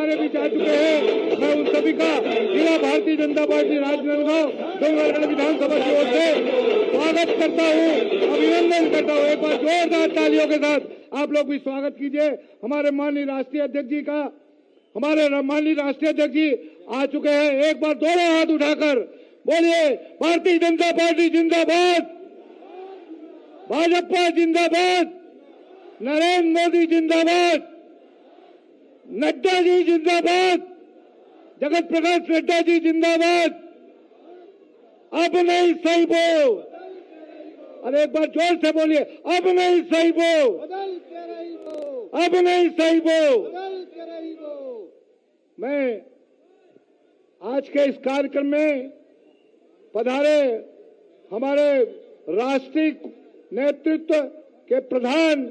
हमारे बीच आ चुके हैं। मैं उन सभी का जिला भारतीय जनता पार्टी राजनांदगांव डोंगरगढ़ विधानसभा की ओर से स्वागत करता हूं, अभिनंदन करता हूं। एक बार जोरदार तालियों के साथ आप लोग भी स्वागत कीजिए हमारे माननीय राष्ट्रीय अध्यक्ष जी का। हमारे माननीय राष्ट्रीय अध्यक्ष जी आ चुके हैं। एक बार दोनों हाथ उठाकर बोलिए, भारतीय जनता पार्टी जिंदाबाद, भाजपा जिंदाबाद, नरेंद्र मोदी जिंदाबाद, नड्डा जी जिंदाबाद, जगत प्रकाश नड्डा जी जिंदाबाद। अब नहीं सही बो, अरे एक बार जोर से बोलिए, अब नहीं सही बो, अब नहीं सही बो। मैं आज के इस कार्यक्रम में पधारे हमारे राष्ट्रीय नेतृत्व के प्रधान,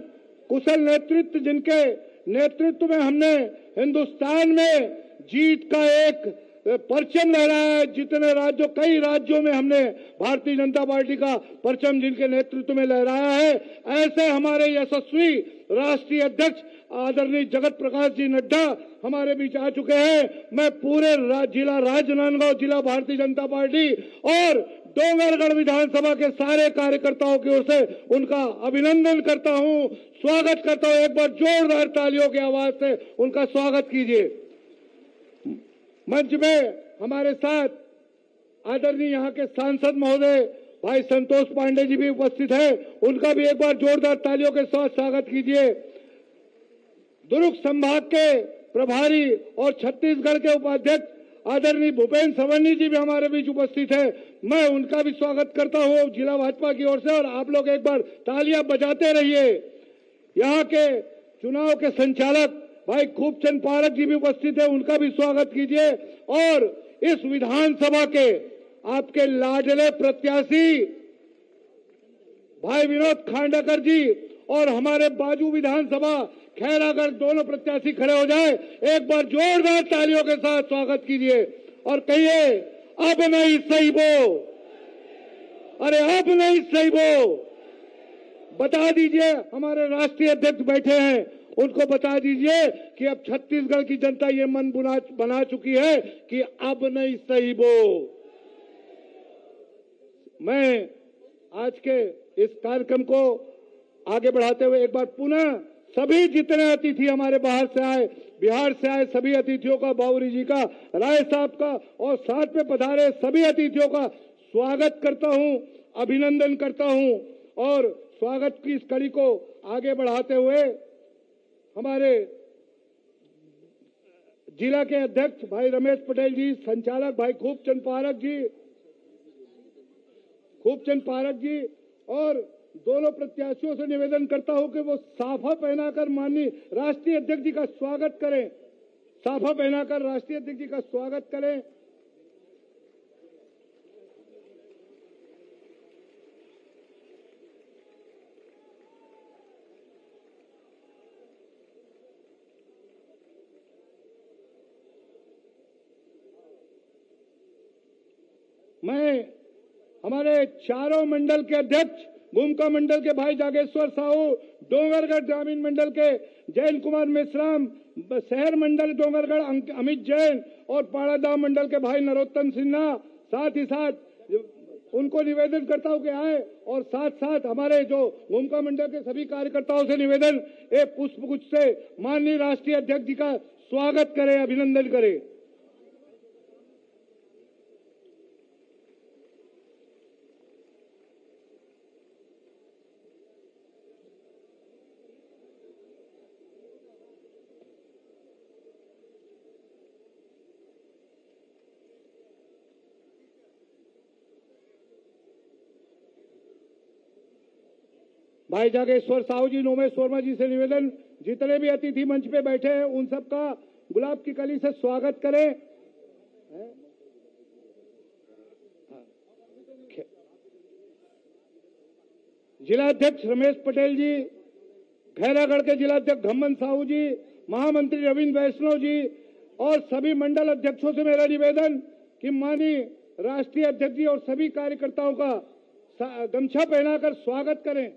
कुशल नेतृत्व, जिनके नेतृत्व में हमने हिंदुस्तान में जीत का एक परचम लहराया है। जितने राज्यों, कई राज्यों में हमने भारतीय जनता पार्टी का परचम जिनके नेतृत्व में लहराया है, ऐसे हमारे यशस्वी राष्ट्रीय अध्यक्ष आदरणीय जगत प्रकाश जी नड्डा हमारे बीच आ चुके हैं। मैं पूरे जिला राजनांदगांव जिला भारतीय जनता पार्टी और डोंगरगढ़ विधानसभा के सारे कार्यकर्ताओं की ओर से उनका अभिनंदन करता हूं, स्वागत करता हूं। एक बार जोरदार तालियों की आवाज से उनका स्वागत कीजिए। मंच में हमारे साथ आदरणीय यहाँ के सांसद महोदय भाई संतोष पांडे जी भी उपस्थित हैं, उनका भी एक बार जोरदार तालियों के साथ स्वागत कीजिए। दुर्ग संभाग के प्रभारी और छत्तीसगढ़ के उपाध्यक्ष आदरणीय भूपेन्द्र सवन्नी जी भी हमारे बीच उपस्थित है, मैं उनका भी स्वागत करता हूं जिला भाजपा की ओर से। और आप लोग एक बार तालियां बजाते रहिए। यहाँ के चुनाव के संचालक भाई खूबचंद पारक जी भी उपस्थित है, उनका भी स्वागत कीजिए। और इस विधानसभा के आपके लाडले प्रत्याशी भाई विनोद खांडाकर जी और हमारे बाजू विधानसभा खैरागढ़ दोनों प्रत्याशी खड़े हो जाए, एक बार जोरदार तालियों के साथ स्वागत कीजिए और कहिए, अब नहीं सही बो, अरे अब नहीं सही बो। बता दीजिए, हमारे राष्ट्रीय अध्यक्ष बैठे हैं, उनको बता दीजिए कि अब छत्तीसगढ़ की जनता ये मन बना चुकी है कि अब नहीं सही बो। मैं आज के इस कार्यक्रम को आगे बढ़ाते हुए एक बार पुनः सभी जितने अतिथि हमारे बाहर से आए, बिहार से आए सभी अतिथियों का, बाबूरी जी का, राय साहब का और साथ में पधारे सभी अतिथियों का स्वागत करता हूं, अभिनंदन करता हूं। और स्वागत की इस कड़ी को आगे बढ़ाते हुए हमारे जिला के अध्यक्ष भाई रमेश पटेल जी, संचालक भाई खूबचंद पारक जी और दोनों प्रत्याशियों से निवेदन करता हूं कि वो साफा पहनाकर माननीय राष्ट्रीय अध्यक्ष जी का स्वागत करें, साफा पहनाकर राष्ट्रीय अध्यक्ष जी का स्वागत करें। मैं हमारे चारों मंडल के अध्यक्ष, गुमका मंडल के भाई जागेश्वर साहू, डोंगरगढ़ ग्रामीण मंडल के जैन कुमार मेश्राम, शहर मंडल डोंगरगढ़ अमित जैन और पाड़ादाम मंडल के भाई नरोत्तम सिन्हा, साथ ही साथ उनको निवेदन करता हूं कि आए। और साथ साथ हमारे जो गुमका मंडल के सभी कार्यकर्ताओं से निवेदन, एक पुष्पगुच्छ से माननीय राष्ट्रीय अध्यक्ष जी का स्वागत करें, अभिनंदन करें। भाई जागेश्वर साहू जी, नोमेश वर्मा जी से निवेदन, जितने भी अतिथि मंच पे बैठे हैं उन सबका गुलाब की कली से स्वागत करें। जिलाध्यक्ष रमेश पटेल जी, खैरागढ़ के जिलाध्यक्ष घम्मन साहू जी, महामंत्री रविंद्र वैष्णव जी और सभी मंडल अध्यक्षों से मेरा निवेदन कि माननीय राष्ट्रीय अध्यक्ष जी और सभी कार्यकर्ताओं का गमछा पहनाकर स्वागत करें।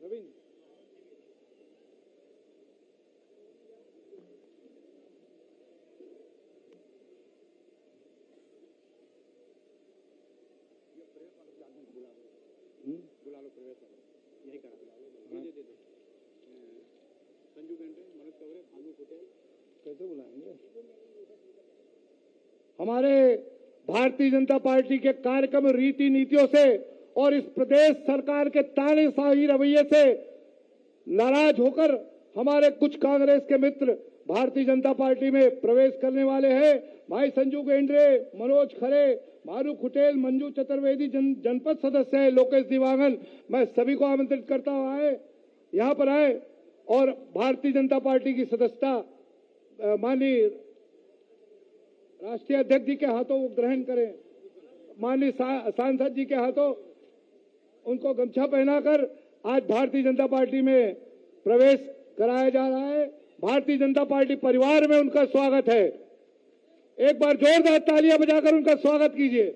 नवीन बुला लो प्रवेश यही करा दे दो संजू बेंटे मनोज कवरे भानु पटेल कैसे बुलाएंगे। हमारे भारतीय जनता पार्टी के कार्यक्रम रीति नीतियों से और इस प्रदेश सरकार के तानाशाही रवैये से नाराज होकर हमारे कुछ कांग्रेस के मित्र भारतीय जनता पार्टी में प्रवेश करने वाले हैं। भाई संजू गेंद्रे, मनोज खरे, भानु खुटेल, मंजू चतुर्वेदी जनपद सदस्य है, लोकेश दिवांगन, मैं सभी को आमंत्रित करता हूं आए, यहां पर आए और भारतीय जनता पार्टी की सदस्यता माननीय राष्ट्रीय अध्यक्ष जी के हाथों वो ग्रहण करें। माननीय सांसद जी के हाथों उनको गमछा पहनाकर आज भारतीय जनता पार्टी में प्रवेश कराया जा रहा है। भारतीय जनता पार्टी परिवार में उनका स्वागत है। एक बार जोरदार तालियां बजाकर उनका स्वागत कीजिए।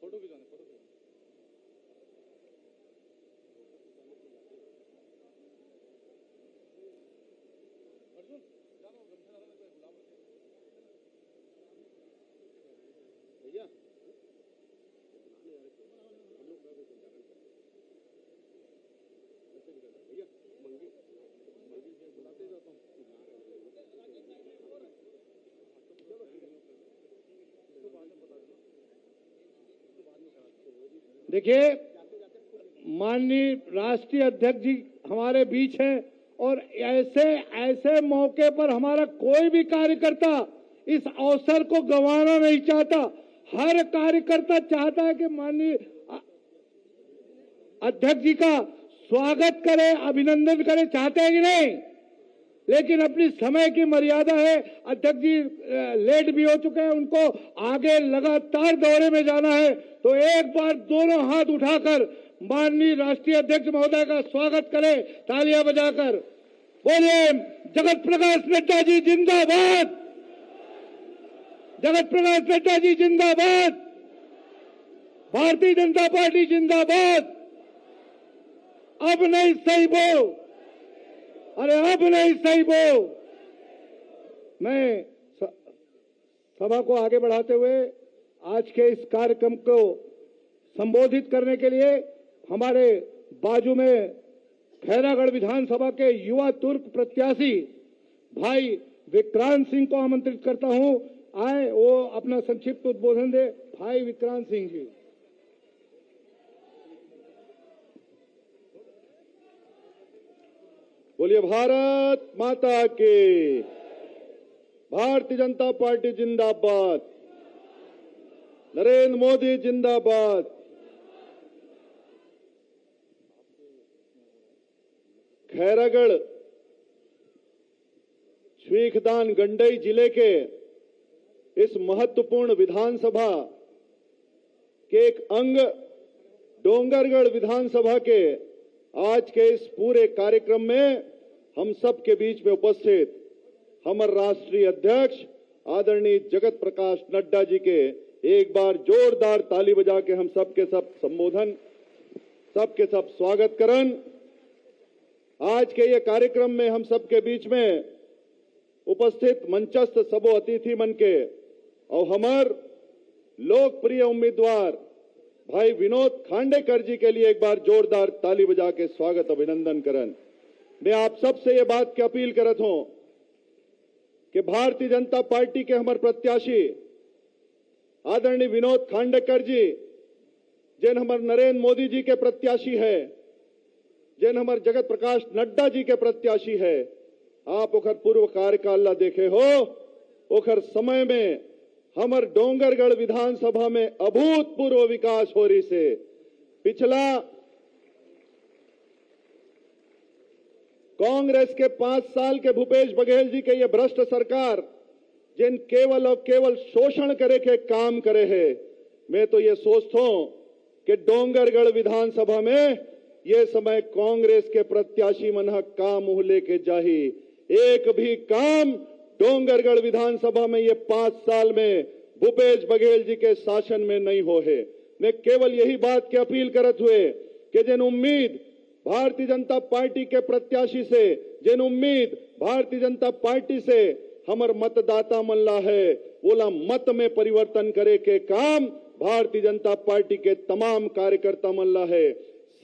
फोटो खिंचाना फोटो भैया बुलाते जाता हूँ। देखिए, माननीय राष्ट्रीय अध्यक्ष जी हमारे बीच हैं और ऐसे मौके पर हमारा कोई भी कार्यकर्ता इस अवसर को गंवाना नहीं चाहता। हर कार्यकर्ता चाहता है कि माननीय अध्यक्ष जी का स्वागत करे, अभिनंदन करे, चाहते हैं कि नहीं? लेकिन अपनी समय की मर्यादा है। अध्यक्ष जी लेट भी हो चुके हैं, उनको आगे लगातार दौरे में जाना है। तो एक बार दोनों हाथ उठाकर माननीय राष्ट्रीय अध्यक्ष महोदय का स्वागत करें तालियां बजाकर। बोलिए जगत प्रकाश नड्डा जी जिंदाबाद, जगत प्रकाश नड्डा जी जिंदाबाद, भारतीय जनता पार्टी जिंदाबाद। अब नहीं सही बो, अरे अब नहीं सही बो। मैं सभा को आगे बढ़ाते हुए आज के इस कार्यक्रम को संबोधित करने के लिए हमारे बाजू में खैरागढ़ विधानसभा के युवा तुर्क प्रत्याशी भाई विक्रांत सिंह को आमंत्रित करता हूं। आए वो अपना संक्षिप्त उद्बोधन दे। भाई विक्रांत सिंह जी। बोलिए भारत माता की। भारतीय जनता पार्टी जिंदाबाद, नरेंद्र मोदी जिंदाबाद। खैरागढ़ श्रीखदान गंडई जिले के इस महत्वपूर्ण विधानसभा के एक अंग डोंगरगढ़ विधानसभा के आज के इस पूरे कार्यक्रम में हम सब के बीच में उपस्थित हमारे राष्ट्रीय अध्यक्ष आदरणीय जगत प्रकाश नड्डा जी के एक बार जोरदार ताली बजा के हम सब के सब संबोधन, सबके सब स्वागत करन। आज के ये कार्यक्रम में हम सब के बीच में उपस्थित मंचस्थ सबो अतिथि मन के और हमार लोकप्रिय उम्मीदवार भाई विनोद खांडेकर जी के लिए एक बार जोरदार ताली बजा के स्वागत अभिनंदन करन। मैं आप सबसे ये बात की अपील करत हूं कि भारतीय जनता पार्टी के हमारे प्रत्याशी आदरणीय विनोद खांडेकर जी जिन हमारे नरेंद्र मोदी जी के प्रत्याशी है, जिन हमारे जगत प्रकाश नड्डा जी के प्रत्याशी है, आप ओखर पूर्व कार्यकाल देखे हो। ओखर समय में हमर डोंगरगढ़ विधानसभा में अभूतपूर्व विकास हो रही से पिछला कांग्रेस के 5 साल के भूपेश बघेल जी के ये भ्रष्ट सरकार जिन केवल और केवल शोषण करे के काम करे है। मैं तो ये सोचता हूं कि डोंगरगढ़ विधानसभा में ये समय कांग्रेस के प्रत्याशी मन काम मुंह लेके जाही। एक भी काम डोंगरगढ़ विधानसभा में ये 5 साल में भूपेश बघेल जी के शासन में नहीं हो है। मैं केवल यही बात की अपील करत हुए कि जिन उम्मीद भारतीय जनता पार्टी के प्रत्याशी से, जिन उम्मीद भारतीय जनता पार्टी से हमर मतदाता मन ला है, बोला मत में परिवर्तन करे के काम भारतीय जनता पार्टी के तमाम कार्यकर्ता मन ला है।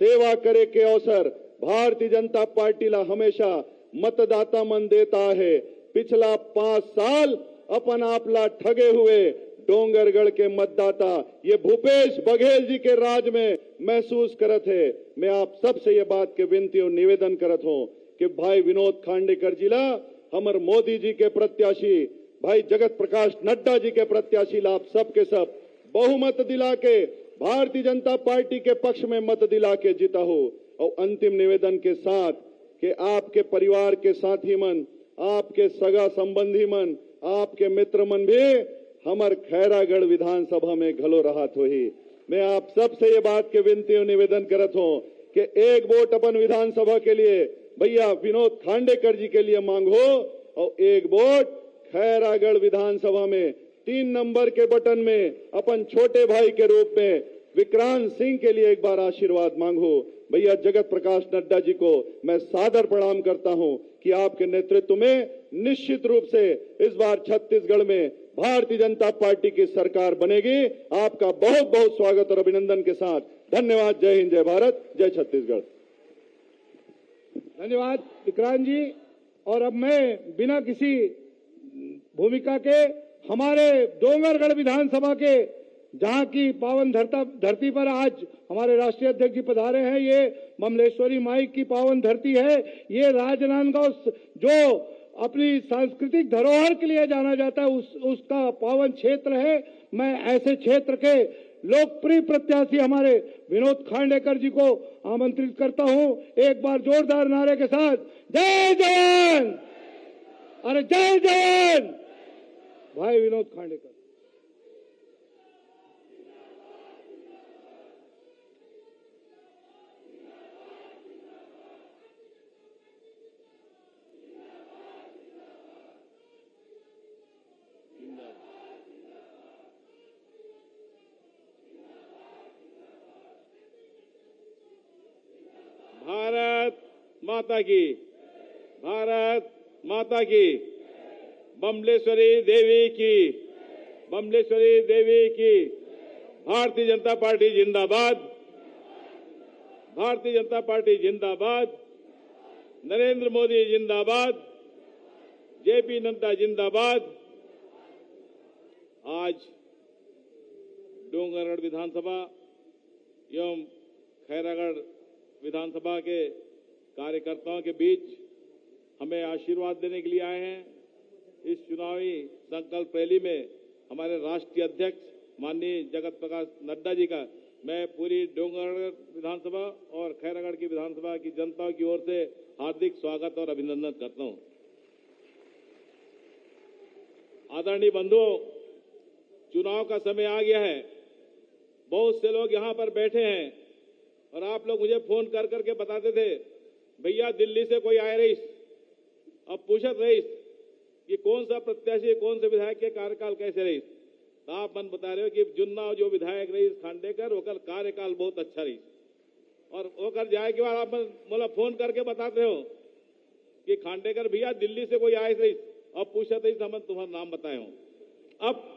सेवा करे के अवसर भारतीय जनता पार्टी ला हमेशा मतदाता मन देता है। पिछला 5 साल अपन आप ला ठगे हुए डोंगरगढ़ के मतदाता ये भूपेश बघेल जी के राज में महसूस करत है। मैं आप सबसे ये बात के विनती और निवेदन करत हूं कि भाई विनोद खांडेकर जी ला हमर मोदी जी के प्रत्याशी, भाई जगत प्रकाश नड्डा जी के प्रत्याशी ला आप सबके सब बहुमत दिला के भारतीय जनता पार्टी के पक्ष में मत दिला के जीता हो। और अंतिम निवेदन के साथ कि आपके परिवार के साथी मन, आपके सगा संबंधी मन, आपके मित्र मन भी हमर खैरागढ़ विधानसभा में घलो रहत होही। मैं आप सबसे ये बात के विनती और निवेदन करत हूं कि एक वोट अपन विधानसभा के लिए भैया विनोद खांडेकर जी के लिए मांगो और एक वोट खैरागढ़ विधानसभा में 3 नंबर के बटन में अपन छोटे भाई के रूप में विक्रांत सिंह के लिए एक बार आशीर्वाद मांगो। भैया जगत प्रकाश नड्डा जी को मैं सादर प्रणाम करता हूं कि आपके नेतृत्व में निश्चित रूप से इस बार छत्तीसगढ़ में भारतीय जनता पार्टी की सरकार बनेगी। आपका बहुत बहुत स्वागत और अभिनंदन के साथ धन्यवाद। जय हिंद, जय भारत, जय छत्तीसगढ़। धन्यवाद विक्रांत जी। और अब मैं बिना किसी भूमिका के हमारे डोंगरगढ़ विधानसभा के जहां की पावन धरती पर आज हमारे राष्ट्रीय अध्यक्ष जी पधारे हैं, ये ममलेश्वरी माई की पावन धरती है। ये राजनांदगांव जो अपनी सांस्कृतिक धरोहर के लिए जाना जाता है उसका पावन क्षेत्र है। मैं ऐसे क्षेत्र के लोकप्रिय प्रत्याशी हमारे विनोद खांडेकर जी को आमंत्रित करता हूं। एक बार जोरदार नारे के साथ जय जवान, अरे जय जवान। भाई विनोद खांडेकर। भारत माता की, भारत माता की, बमलेश्वरी देवी की, बमलेश्वरी देवी की। भारतीय जनता पार्टी जिंदाबाद, भारतीय जनता पार्टी जिंदाबाद, नरेंद्र मोदी जिंदाबाद, जेपी नड्डा जिंदाबाद। आज डोंगरगढ़ विधानसभा एवं खैरागढ़ विधानसभा के कार्यकर्ताओं के बीच हमें आशीर्वाद देने के लिए आए हैं। इस चुनावी संकल्प रैली में हमारे राष्ट्रीय अध्यक्ष माननीय जगत प्रकाश नड्डा जी का मैं पूरी डोंगरगढ़ विधानसभा और खैरागढ़ की विधानसभा की जनता की ओर से हार्दिक स्वागत और अभिनंदन करता हूं। आदरणीय बंधुओं, चुनाव का समय आ गया है। बहुत से लोग यहां पर बैठे हैं और आप लोग मुझे फोन कर करके बताते थे, भैया दिल्ली से कोई आए रईस, अब पूछत रईस कि कौन सा प्रत्याशी, कौन से विधायक के कार्यकाल कैसे रईस। तो आप मन बता रहे हो कि जुन्ना जो विधायक रईस खांडेकर ओकर कार्यकाल बहुत अच्छा रईस, और ओकर जाए के बाद आप मोला फोन करके बताते हो कि खांडेकर भैया दिल्ली से कोई आए रईस, अब पूछत रईस हम तुम्हारा नाम बताए हो। अब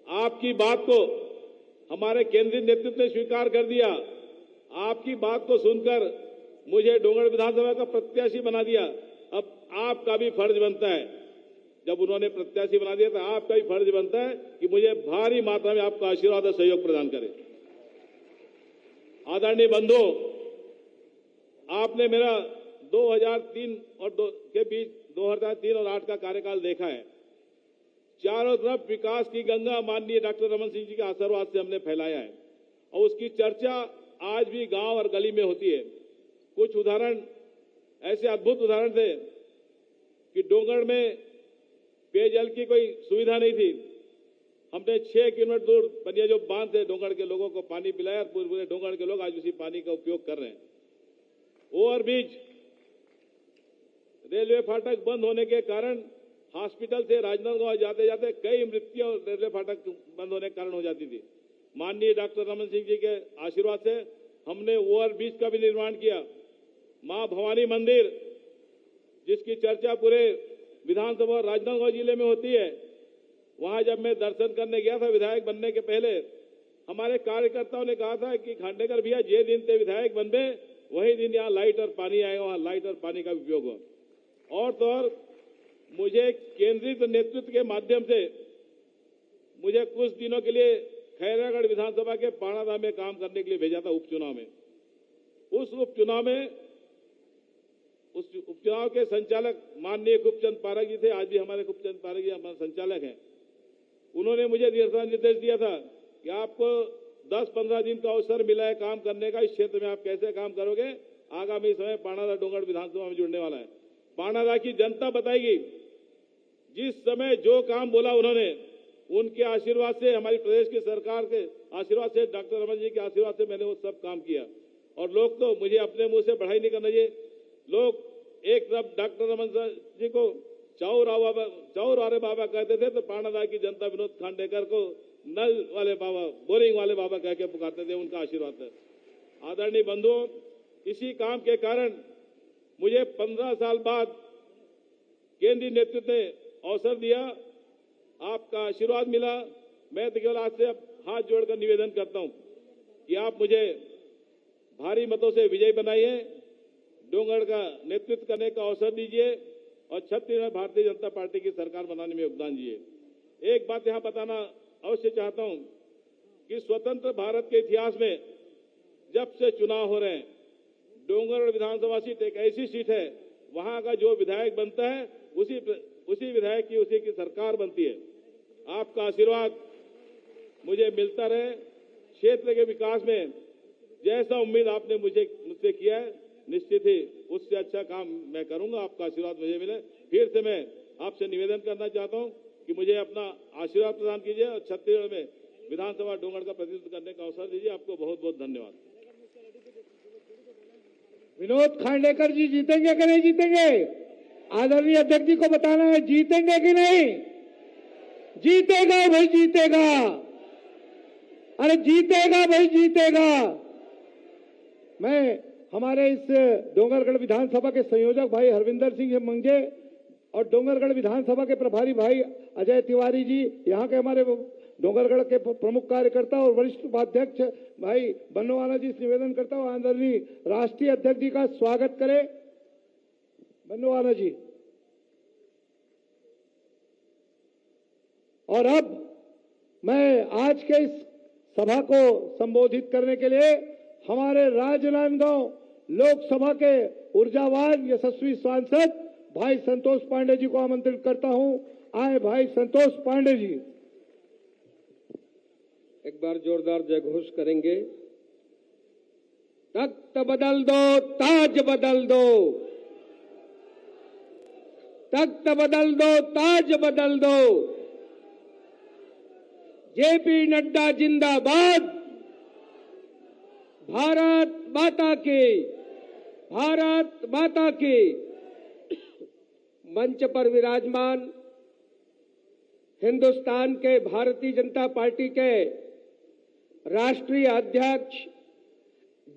आपकी बात को हमारे केंद्रीय नेतृत्व ने स्वीकार कर दिया। आपकी बात को सुनकर मुझे डोंगरगढ़ विधानसभा का प्रत्याशी बना दिया। अब आपका भी फर्ज बनता है, जब उन्होंने प्रत्याशी बना दिया तो आपका भी फर्ज बनता है कि मुझे भारी मात्रा में आपका आशीर्वाद और सहयोग प्रदान करें। आदरणीय बंधुओं, आपने मेरा 2003 के बीच 2003 और 8 का कार्यकाल देखा है। चारों तरफ विकास की गंगा माननीय डॉक्टर रमन सिंह जी के आशीर्वाद से हमने फैलाया है, और उसकी चर्चा आज भी गांव और गली में होती है। कुछ उदाहरण, ऐसे अद्भुत उदाहरण थे कि डोंगरगढ़ में पेयजल की कोई सुविधा नहीं थी। हमने 6 किलोमीटर दूर बनिया जो बांध थे डोंगरगढ़ के लोगों को पानी पिलाया और पूरे डोंगरगढ़ के लोग आज उसी पानी का उपयोग कर रहे हैं। ओवरब्रिज, रेलवे फाटक बंद होने के कारण हॉस्पिटल से राजनांदगांव जाते जाते कई मृत्युएं रेलवे फाटक बंद होने के कारण हो जाती थी। माननीय डॉक्टर रमन सिंह जी के आशीर्वाद से हमने ओवरब्रिज का भी निर्माण किया। मां भवानी मंदिर, जिसकी चर्चा पूरे विधानसभा और राजनांदगांव जिले में होती है, वहां जब मैं दर्शन करने गया था विधायक बनने के पहले, हमारे कार्यकर्ताओं ने कहा था कि खांडेकर भैया जे दिन से विधायक बनबे वही दिन यहाँ लाइट और पानी आएगा, वहां लाइट और पानी का उपयोग हो। और तो और मुझे केंद्रीय नेतृत्व के माध्यम से मुझे कुछ दिनों के लिए खैरागढ़ विधानसभा के पाणादा में काम करने के लिए भेजा था उपचुनाव में। उस उपचुनाव के संचालक माननीय खूबचंद पारक जी थे, आज भी हमारे खूबचंद पारक जी हमारे संचालक हैं। उन्होंने मुझे दिशा निर्देश दिया था कि आपको 10-15 दिन का अवसर मिला है काम करने का, इस क्षेत्र में आप कैसे काम करोगे, आगामी समय पाणादा डोंगरगढ़ विधानसभा में जुड़ने वाला है। पाणादा की जनता बताएगी। जिस समय जो काम बोला उन्होंने, उनके आशीर्वाद से, हमारी प्रदेश की सरकार के आशीर्वाद से, डॉक्टर रमन जी के आशीर्वाद से मैंने वो सब काम किया। और लोग तो मुझे अपने मुंह से बढ़ाई नहीं करना चाहिए। लोग एक तरफ डॉक्टर रमन जी को चाउर वाले बाबा कहते थे, तो पाणादा की जनता विनोद खांडेकर को नल वाले बाबा, बोरिंग वाले बाबा कह के पुकारते थे। उनका आशीर्वाद है। आदरणीय बंधुओं, इसी काम के कारण मुझे 15 साल बाद केंद्रीय नेतृत्व ने अवसर दिया, आपका आशीर्वाद मिला। मैं तो केवल आज से हाथ जोड़कर निवेदन करता हूं कि आप मुझे भारी मतों से विजयी बनाइए, डोंगरगढ़ का नेतृत्व करने का अवसर दीजिए और छत्तीसगढ़ में भारतीय जनता पार्टी की सरकार बनाने में योगदान दीजिए। एक बात यहां बताना अवश्य चाहता हूं कि स्वतंत्र भारत के इतिहास में जब से चुनाव हो रहे हैं, डोंगरगढ़ विधानसभा सीट एक ऐसी सीट है, वहां का जो विधायक बनता है उसी विधायक की उसी की सरकार बनती है। आपका आशीर्वाद मुझे मिलता रहे। क्षेत्र के विकास में जैसा उम्मीद आपने मुझसे किया है, निश्चित ही उससे अच्छा काम मैं करूंगा। आपका आशीर्वाद मुझे मिले। फिर से मैं आपसे निवेदन करना चाहता हूं कि मुझे अपना आशीर्वाद प्रदान कीजिए और छत्तीसगढ़ में विधानसभा डोंगरगढ़ का प्रतिनिधित्व करने का अवसर दीजिए। आपको बहुत बहुत धन्यवाद। विनोद खांडेकर जी जीतेंगे कि नहीं जीतेंगे? आदरणीय अध्यक्ष जी को बताना है, जीतेंगे कि नहीं? जीतेगा भाई, जीतेगा। अरे जीतेगा भाई, जीतेगा। मैं हमारे इस डोंगरगढ़ विधानसभा के संयोजक भाई हरविंदर सिंह मंगे और डोंगरगढ़ विधानसभा के प्रभारी भाई अजय तिवारी जी, यहाँ के हमारे डोंगरगढ़ के प्रमुख कार्यकर्ता और वरिष्ठ उपाध्यक्ष भाई बन्नोवाला जी से निवेदन करता हूँ, आदरणीय राष्ट्रीय अध्यक्ष जी का स्वागत करें। बन्नोवाला जी। और अब मैं आज के इस सभा को संबोधित करने के लिए हमारे राजनांदगांव लोकसभा के ऊर्जावान यशस्वी सांसद भाई संतोष पांडे जी को आमंत्रित करता हूं। आए भाई संतोष पांडे जी। एक बार जोरदार जय घोष करेंगे। तख्त बदल दो, ताज बदल दो, तख्त बदल दो, ताज बदल दो। जेपी नड्डा जिंदाबाद। भारत माता की, भारत माता की। मंच पर विराजमान हिंदुस्तान के भारतीय जनता पार्टी के राष्ट्रीय अध्यक्ष,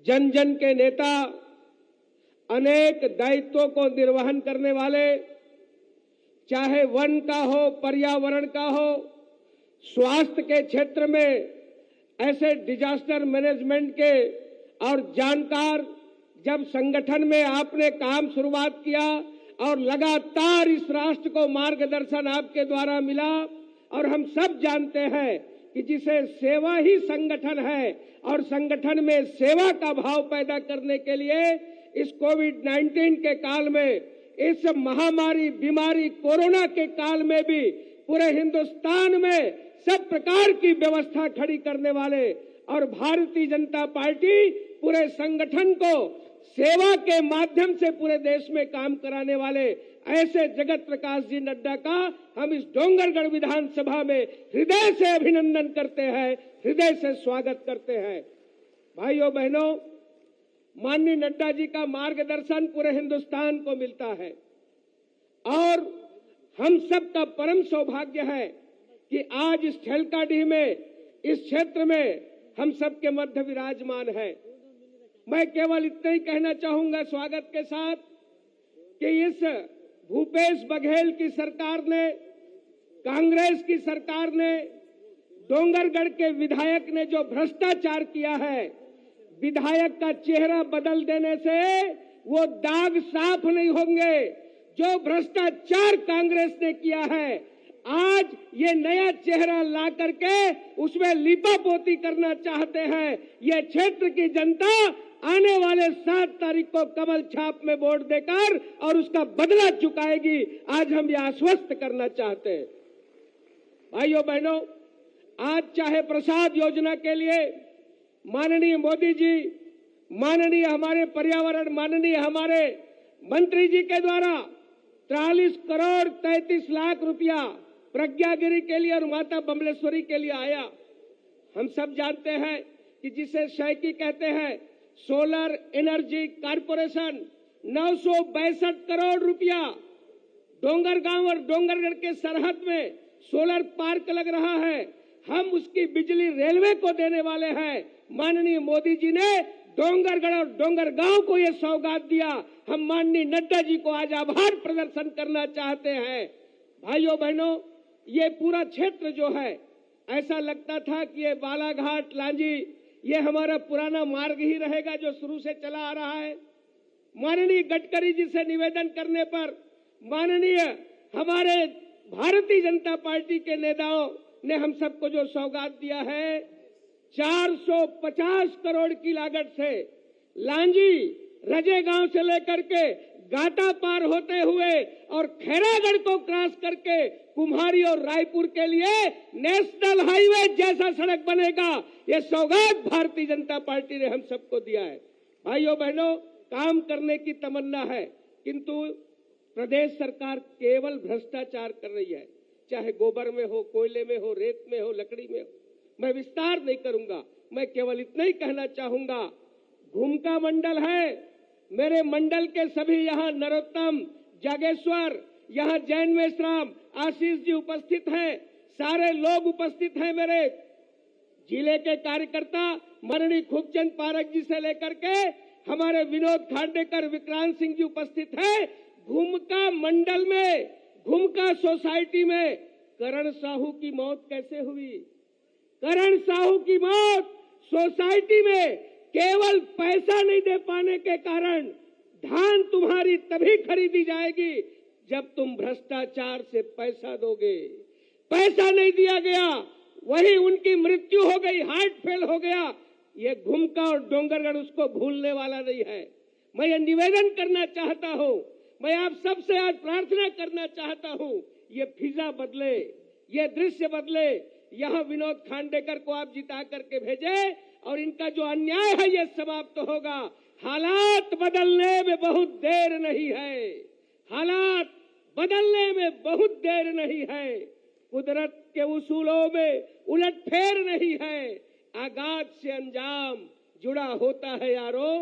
जन जन के नेता, अनेक दायित्वों को निर्वहन करने वाले, चाहे वन का हो, पर्यावरण का हो, स्वास्थ्य के क्षेत्र में, ऐसे डिजास्टर मैनेजमेंट के और जानकार, जब संगठन में आपने काम शुरुआत किया और लगातार इस राष्ट्र को मार्गदर्शन आपके द्वारा मिला, और हम सब जानते हैं कि जिसे सेवा ही संगठन है और संगठन में सेवा का भाव पैदा करने के लिए इस कोविड-19 के काल में, इस महामारी बीमारी कोरोना के काल में भी पूरे हिंदुस्तान में सब प्रकार की व्यवस्था खड़ी करने वाले और भारतीय जनता पार्टी पूरे संगठन को सेवा के माध्यम से पूरे देश में काम कराने वाले ऐसे जगत प्रकाश जी नड्डा का हम इस डोंगरगढ़ विधानसभा में हृदय से अभिनंदन करते हैं, हृदय से स्वागत करते हैं। भाइयों बहनों, माननीय नड्डा जी का मार्गदर्शन पूरे हिंदुस्तान को मिलता है और हम सबका परम सौभाग्य है कि आज इस ठेलकाडीह में, इस क्षेत्र में हम सबके मध्य विराजमान है। मैं केवल इतना ही कहना चाहूंगा स्वागत के साथ कि इस भूपेश बघेल की सरकार ने, कांग्रेस की सरकार ने, डोंगरगढ़ के विधायक ने जो भ्रष्टाचार किया है, विधायक का चेहरा बदल देने से वो दाग साफ नहीं होंगे। जो भ्रष्टाचार कांग्रेस ने किया है, आज ये नया चेहरा ला करके उसमें लिपापोती करना चाहते हैं। ये क्षेत्र की जनता आने वाले 7 तारीख को कमल छाप में वोट देकर और उसका बदला चुकाएगी। आज हम ये आश्वस्त करना चाहते हैं। भाइयों बहनों, आज चाहे प्रसाद योजना के लिए माननीय मोदी जी, माननीय हमारे पर्यावरण, माननीय हमारे मंत्री जी के द्वारा 43 करोड़ 33 लाख रुपया प्रज्ञागिरी के लिए और माता बमलेश्वरी के लिए आया। हम सब जानते हैं कि जिसे शैकी कहते हैं, सोलर एनर्जी कारपोरेशन 962 करोड़ रुपया डोंगरगांव और डोंगरगढ़ के सरहद में सोलर पार्क लग रहा है। हम उसकी बिजली रेलवे को देने वाले हैं। माननीय मोदी जी ने डोंगरगढ़ और डोंगरगांव को यह सौगात दिया। हम माननीय नड्डा जी को आज आभार प्रदर्शन करना चाहते हैं। भाइयों बहनों, ये पूरा क्षेत्र जो है, ऐसा लगता था कि ये बालाघाट लांजी ये हमारा पुराना मार्ग ही रहेगा जो शुरू से चला आ रहा है। माननीय गडकरी जी से निवेदन करने पर माननीय हमारे भारतीय जनता पार्टी के नेताओं ने हम सबको जो सौगात दिया है, 450 करोड़ की लागत से लांजी रजेगांव से लेकर के गाटा पार होते हुए और खैरागढ़ को क्रॉस करके कुम्हारी और रायपुर के लिए नेशनल हाईवे जैसा सड़क बनेगा। ये सौगात भारतीय जनता पार्टी ने हम सबको दिया है। भाइयों बहनों, काम करने की तमन्ना है, किंतु प्रदेश सरकार केवल भ्रष्टाचार कर रही है, चाहे गोबर में हो, कोयले में हो, रेत में हो, लकड़ी में हो। मैं विस्तार नहीं करूंगा, मैं केवल इतना ही कहना चाहूंगा, घुमका मंडल है, मेरे मंडल के सभी यहाँ नरोत्तम, जागेश्वर, यहाँ जैन मेश्राम, आशीष जी उपस्थित हैं, सारे लोग उपस्थित हैं। मेरे जिले के कार्यकर्ता माननीय खूबचंद पारक जी से लेकर के हमारे विनोद खांडेकर, विक्रांत सिंह जी उपस्थित हैं। घुमका मंडल में, घुमका सोसाइटी में करण साहू की मौत कैसे हुई? करण साहू की मौत सोसाइटी में केवल पैसा नहीं दे पाने के कारण। धान तुम्हारी तभी खरीदी जाएगी जब तुम भ्रष्टाचार से पैसा दोगे। पैसा नहीं दिया गया, वही उनकी मृत्यु हो गई, हार्ट फेल हो गया। ये घुमका और डोंगरगढ़ उसको भूलने वाला नहीं है। मैं ये निवेदन करना चाहता हूं, मैं आप सबसे आज प्रार्थना करना चाहता हूं, ये फिजा बदले, ये दृश्य बदले। यहाँ विनोद खांडेकर को आप जिता करके भेजे और इनका जो अन्याय है ये समाप्त होगा। हालात बदलने में बहुत देर नहीं है, हालात बदलने में बहुत देर नहीं है। कुदरत के उसूलों में उलटफेर नहीं है, आगाज से अंजाम जुड़ा होता है यारो।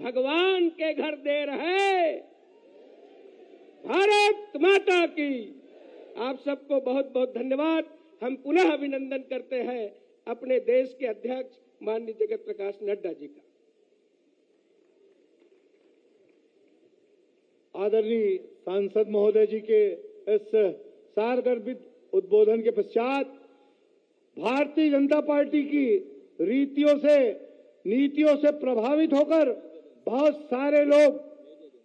भगवान के घर देर है। भारत माता की। आप सबको बहुत बहुत धन्यवाद। हम पुनः अभिनंदन करते हैं अपने देश के अध्यक्ष माननीय जगत प्रकाश नड्डा जी का। आदरणीय सांसद महोदय जी के इस सारगर्भित उद्बोधन के पश्चात भारतीय जनता पार्टी की रीतियों से, नीतियों से प्रभावित होकर बहुत सारे लोग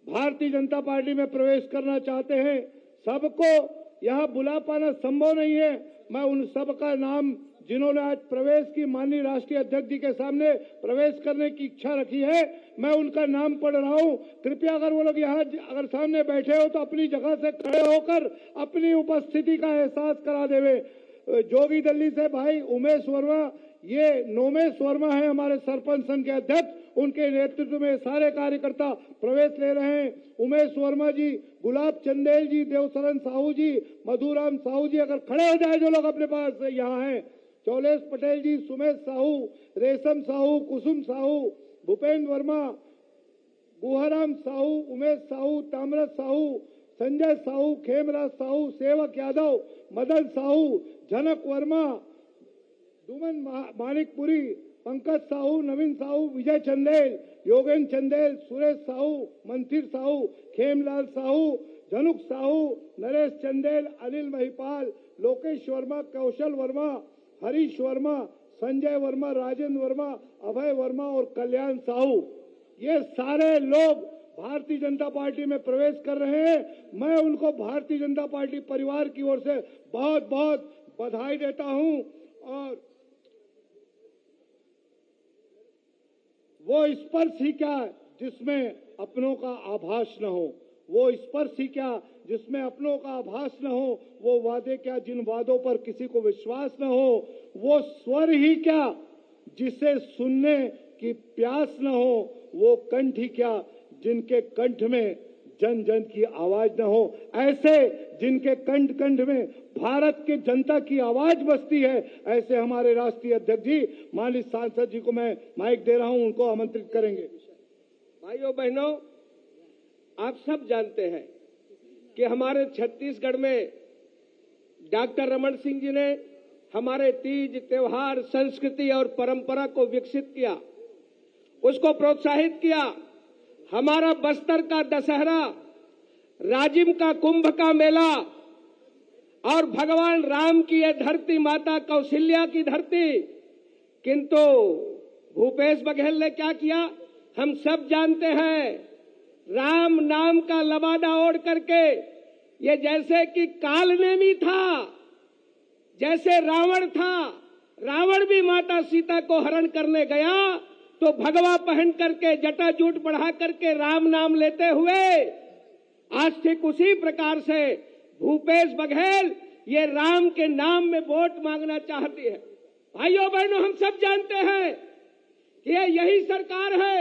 भारतीय जनता पार्टी में प्रवेश करना चाहते हैं। सबको यहां बुला पाना संभव नहीं है। मैं उन सब का नाम, जिन्होंने आज प्रवेश की, माननीय राष्ट्रीय अध्यक्ष जी के सामने प्रवेश करने की इच्छा रखी है, मैं उनका नाम पढ़ रहा हूं। कृपया अगर वो लोग यहाँ अगर सामने बैठे हो तो अपनी जगह से खड़े होकर अपनी उपस्थिति का एहसास करा देवे। जोगी दिल्ली से भाई उमेश वर्मा, ये नोमेश वर्मा है हमारे सरपंच संघ के अध्यक्ष, उनके नेतृत्व में सारे कार्यकर्ता प्रवेश ले रहे हैं। उमेश वर्मा जी, गुलाब चंदेल जी, देवशरण साहू जी, मधुराम साहू जी, अगर खड़े हो जाए जो लोग अपने पास यहाँ हैं, चौलेश पटेल जी, सुमेश साहू, रेशम साहू, कुसुम साहू, भूपेंद्र वर्मा, गुहाराम साहू, उमेश साहू, ताम्रत साहू, संजय साहू, खेमराज साहू, सेवक यादव, मदन साहू, जनक वर्मा, दुमन मानिकपुरी, पंकज साहू, नवीन साहू, विजय चंदेल, योगेंद्र चंदेल, सुरेश साहू, मंथिर साहू, खेमलाल साहू, धनुक साहू, नरेश चंदेल, अनिल महिपाल, लोकेश वर्मा, कौशल वर्मा, हरीश वर्मा, संजय वर्मा, राजेंद्र वर्मा, अभय वर्मा और कल्याण साहू, ये सारे लोग भारतीय जनता पार्टी में प्रवेश कर रहे हैं। मैं उनको भारतीय जनता पार्टी परिवार की ओर से बहुत बहुत बधाई देता हूं। और वो स्पर्श ही क्या जिसमें अपनों का आभास न हो, वो स्पर्श ही क्या जिसमें अपनों का आभास न हो, वो वादे क्या जिन वादों पर किसी को विश्वास न हो, वो स्वर ही क्या जिसे सुनने की प्यास न हो, वो कंठ ही क्या जिनके कंठ में जन जन की आवाज न हो। ऐसे जिनके कंठ कंठ में भारत की जनता की आवाज बसती है, ऐसे हमारे राष्ट्रीय अध्यक्ष जी माननीय सांसद जी को मैं माइक दे रहा हूं, उनको आमंत्रित करेंगे। भाइयों बहनों, आप सब जानते हैं कि हमारे छत्तीसगढ़ में डॉक्टर रमन सिंह जी ने हमारे तीज, त्योहार, संस्कृति और परंपरा को विकसित किया, उसको प्रोत्साहित किया। हमारा बस्तर का दशहरा, राजिम का कुंभ का मेला और भगवान राम की ये धरती, माता कौशल्या की धरती, किंतु भूपेश बघेल ने क्या किया हम सब जानते हैं। राम नाम का लबादा ओढ़ करके ये जैसे कि कालनेमी था, जैसे रावण था, रावण भी माता सीता को हरण करने गया तो भगवा पहन करके जटाजूट बढ़ा करके राम नाम लेते हुए, आज ठीक उसी प्रकार से भूपेश बघेल ये राम के नाम में वोट मांगना चाहती है। भाइयों बहनों, हम सब जानते हैं कि यही सरकार है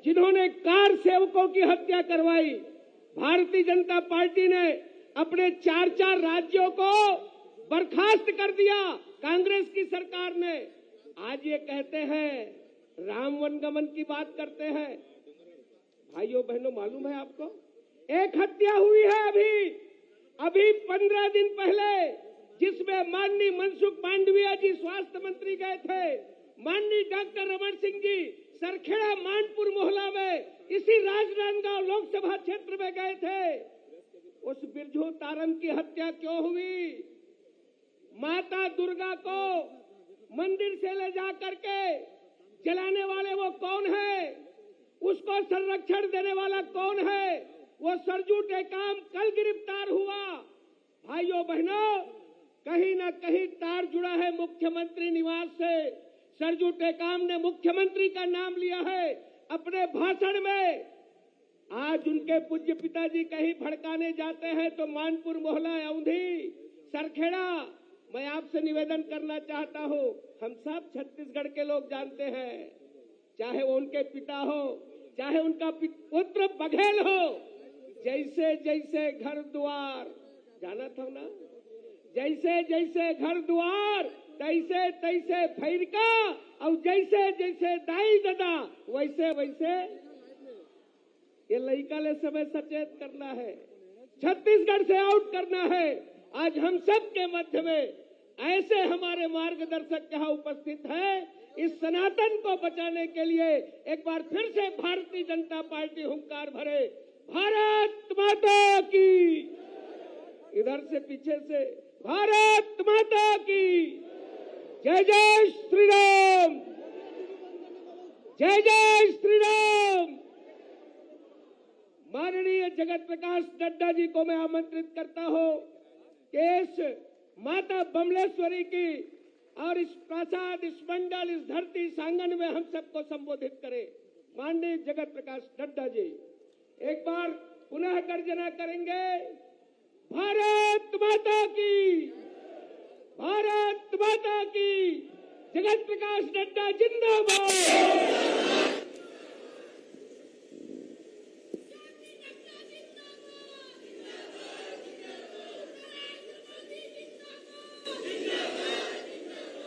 जिन्होंने कार सेवकों की हत्या करवाई। भारतीय जनता पार्टी ने अपने 4 राज्यों को बर्खास्त कर दिया कांग्रेस की सरकार ने। आज ये कहते हैं राम वनगमन की बात करते हैं। भाइयों बहनों, मालूम है आपको एक हत्या हुई है अभी 15 दिन पहले, जिसमें माननीय मनसुख मांडविया जी स्वास्थ्य मंत्री गए थे, माननीय डॉक्टर रमन सिंह जी सरखेड़ा मानपुर मोहल्ला में इसी राजनांदगांव लोकसभा क्षेत्र में गए थे। उस बिरजू तारम की हत्या क्यों हुई? माता दुर्गा को मंदिर से ले जा करके जलाने वाले वो कौन है? उसको संरक्षण देने वाला कौन है? वो सरजू टेकाम कल गिरफ्तार हुआ। भाइयों बहनों, कहीं ना कहीं तार जुड़ा है मुख्यमंत्री निवास से। सरजू टेकाम ने मुख्यमंत्री का नाम लिया है अपने भाषण में। आज उनके पूज्य पिताजी कहीं भड़काने जाते हैं तो मानपुर मोहल्ला, औंधी, सरखेड़ा, मैं आपसे निवेदन करना चाहता हूं, हम सब छत्तीसगढ़ के लोग जानते हैं, चाहे वो उनके पिता हो, चाहे उनका पुत्र बघेल हो, जैसे जैसे घर द्वार, जाना था ना, जैसे जैसे घर द्वार तैसे तैसे फैरका, और जैसे जैसे दाई दादा वैसे वैसे ये लड़का ले समय सचेत करना है, छत्तीसगढ़ से आउट करना है। आज हम सब के मध्य में ऐसे हमारे मार्गदर्शक यहाँ उपस्थित हैं। इस सनातन को बचाने के लिए एक बार फिर से भारतीय जनता पार्टी हुंकार भरे, भारत माता की, इधर से पीछे से भारत माता की, जय जय श्री राम, जय जय श्री राम। माननीय जगत प्रकाश नड्डा जी को मैं आमंत्रित करता हूं कि इस माता बमलेश्वरी की और इस प्रसाद, इस मंडल, इस धरती सांगन में हम सबको संबोधित करें। माननीय जगत प्रकाश नड्डा जी एक बार पुनः गर्जना करेंगे, भारत माता की, भारत माता की, जगत प्रकाश नड्डा जिंदाबाद।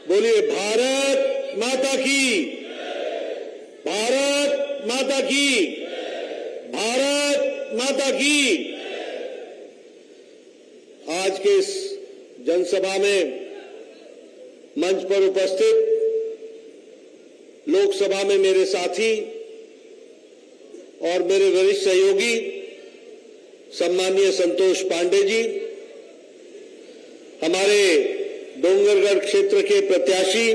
बोलिए भारत माता की, भारत माता की, भारत माता की। आज के इस जनसभा में मंच पर उपस्थित लोकसभा में मेरे साथी और मेरे वरिष्ठ सहयोगी सम्माननीय संतोष पांडे जी, हमारे डोंगरगढ़ क्षेत्र के प्रत्याशी